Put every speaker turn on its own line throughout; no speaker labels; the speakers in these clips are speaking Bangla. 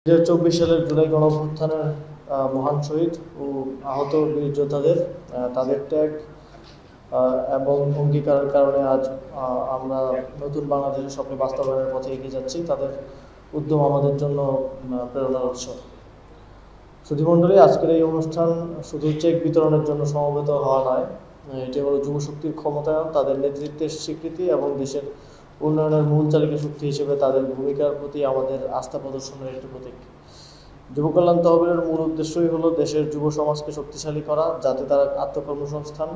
2024 সালের জুলাই গণঅভ্যুত্থানের মহান শহীদ ও আহত বীর যোদ্ধাদের তাদের ত্যাগ এবং অঙ্গীকারের কারণে আজ আমরা নতুন বাংলাদেশের স্বপ্ন বাস্তবায়নের পথে এগিয়ে যাচ্ছি। তাদের উদ্যম আমাদের জন্য প্রেরণার উৎস। সুধীমণ্ডলী, আজকের এই অনুষ্ঠান শুধু চেক বিতরণের জন্য সমবেত হওয়া নয়, এটি হলো যুবশক্তির ক্ষমতায়ন, তাদের নেতৃত্বের স্বীকৃতি এবং দেশের উন্নয়নের মূল চালিকা শক্তি হিসেবে তাদের ভূমিকার প্রতি আমাদের আস্থা প্রদর্শনের একটি প্রতীক। যুব কল্যাণ তহবিলের মূল উদ্দেশ্যই হলো দেশের যুব সমাজকে শক্তিশালী করা, যাতে তারা আত্মকর্মসংস্থান,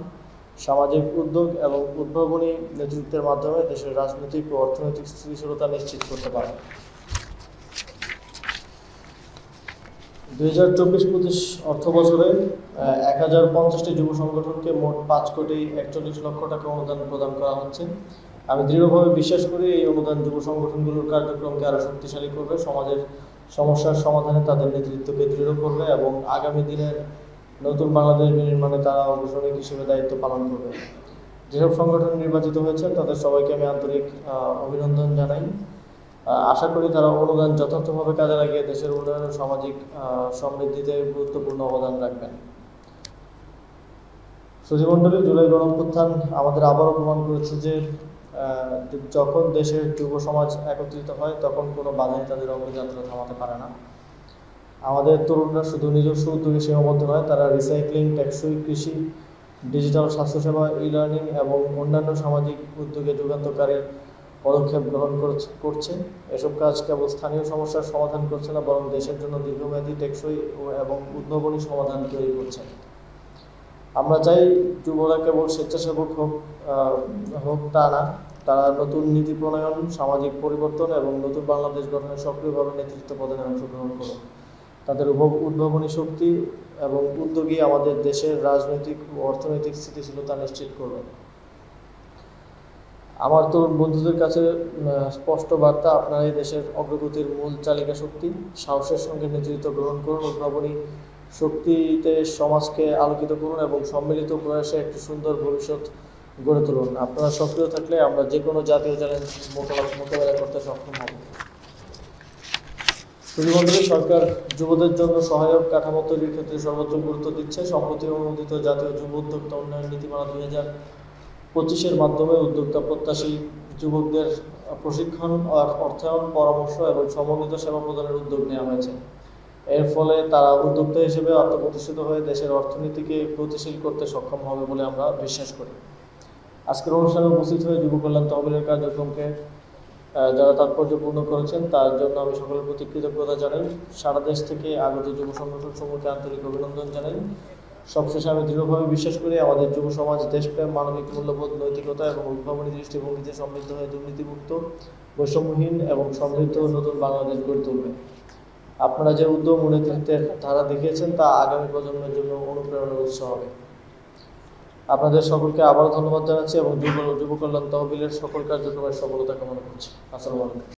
সামাজিক উদ্যোগ এবং উদ্ভাবনী নেতৃত্বের মাধ্যমে দেশের রাজনৈতিক ও অর্থনৈতিক স্থিতিশীলতা নিশ্চিত করতে পারে। 2024-25 অর্থ বছরে 1050টি যুব সংগঠনকে মোট 5,41,00,000 টাকা অনুদান প্রদান করা হচ্ছে। আমি দৃঢ়ভাবে বিশ্বাস করি এই অনুদান যুব সংগঠনগুলোর কার্যক্রমকে আরও শক্তিশালী করবে, সমাজের সমস্যার সমাধানে তাদের নেতৃত্বকে দৃঢ় করবে এবং আগামী দিনের নতুন বাংলাদেশ বিনির্মাণে তারা অগ্রসরী হিসেবে দায়িত্ব পালন করবে। যেসব সংগঠন নির্বাচিত হয়েছেন তাদের সবাইকে আমি আন্তরিক অভিনন্দন জানাই। আশা করি তারা অনুদান যথার্থভাবে কাজে লাগিয়ে দেশের উন্নয়ন ও সামাজিক সমৃদ্ধিতে গুরুত্বপূর্ণ অবদান রাখবেন। সুধীমণ্ডলী, জুলাই গণঅভ্যুত্থান আমাদের আবারও প্রমাণ করেছে যে যখন দেশের যুব সমাজ একত্রিত হয় তখন কোনো বাধাই তাদের অগ্রযাত্রা থামাতে পারে না। আমাদের তরুণরা শুধু নিজস্ব উদ্যোগে সীমাবদ্ধ নয়, তারা রিসাইক্লিং, টেকসই কৃষি, ডিজিটাল স্বাস্থ্যসেবা, ই-লার্নিং এবং অন্যান্য সামাজিক উদ্যোগে যুগান্তকারী পদক্ষেপ গ্রহণ করছে। এসব কাজ কেবল স্থানীয় সমস্যার সমাধান করছে না, বরং দেশের জন্য দীর্ঘমেয়াদী, টেকসই এবং উদ্ভাবনী সমাধান তৈরি করছে। আমরা চাই যুবরা কেবল স্বেচ্ছাসেবক হোক তা না, তারা নতুন নীতি প্রণয়ন, সামাজিক পরিবর্তন এবং নতুন বাংলাদেশ গঠনে সক্রিয়ভাবে নেতৃত্ব পদে অংশগ্রহণ করুন। তাদের উদ্ভাবনী শক্তি এবং উদ্যোগী আমাদের দেশের রাজনৈতিক ও অর্থনৈতিক স্থিতিশীলতা নিশ্চিত করবে। আমার তরুণ বন্ধুদের কাছে স্পষ্ট বার্তা: আপনারা এই দেশের অগ্রগতির মূল চালিকা শক্তি। সাহসের সঙ্গে নেতৃত্ব গ্রহণ করুন, উদ্ভাবনী শক্তিতে সমাজকে আলোকিত করুন এবং সম্মিলিত প্রয়াসে একটি সুন্দর ভবিষ্যৎ গড়ে তুলুন। আপনারা সক্রিয় থাকলে আমরা যে কোনো জাতীয় চ্যালেঞ্জ মোকাবেলা করতে সক্ষম হব। সুধীমণ্ডলী, সরকার যুবদের জন্য সহায়ক কাঠামো তৈরির ক্ষেত্রে সর্বোচ্চ গুরুত্ব দিচ্ছে। সম্প্রতি অনুমোদিত জাতীয় যুব উদ্যোক্তা উন্নয়ন নীতিমালা 2025-এর মাধ্যমে উদ্যোক্তা প্রত্যাশী যুবকদের প্রশিক্ষণ, অর্থায়ন, পরামর্শ এবং সমন্বিত সেবা প্রদানের উদ্যোগ নেওয়া হয়েছে। এর ফলে তারা উদ্যোক্তা হিসেবে আত্মপ্রতিষ্ঠিত হয়ে দেশের অর্থনীতিকে গতিশীল করতে সক্ষম হবে বলে আমরা বিশ্বাস করি। আজকের অনুষ্ঠানে উপস্থিত হয়ে যুব কল্যাণ তহবিলের কার্যক্রমকে যারা তাৎপর্যপূর্ণ করেছেন তার জন্য আমি সকলের প্রতি কৃতজ্ঞতা জানাই। সারা দেশ থেকে আগত যুব সংগঠন সমূহকে আন্তরিক অভিনন্দন জানাই। সবশেষে আমি দৃঢ়ভাবে বিশ্বাস করি আমাদের যুব সমাজ দেশপ্রেম, মানবিক মূল্যবোধ, নৈতিকতা এবং উদ্ভাবনী দৃষ্টিভঙ্গিতে সমৃদ্ধ হয়ে দুর্নীতিমুক্ত, বৈষম্যহীন এবং সমৃদ্ধ নতুন বাংলাদেশ গড়ে তুলবে। আপনারা যে উদ্যম ও নেতৃত্বের ধারা দেখিয়েছেন তা আগামী প্রজন্মের জন্য অনুপ্রেরণার উৎস হবে। আপনাদের সকলকে আবারও ধন্যবাদ জানাচ্ছি এবং যুব কল্যাণ তহবিলের সকল কার্যক্রমের সফলতা কামনা করছি। আসসালামু আলাইকুম।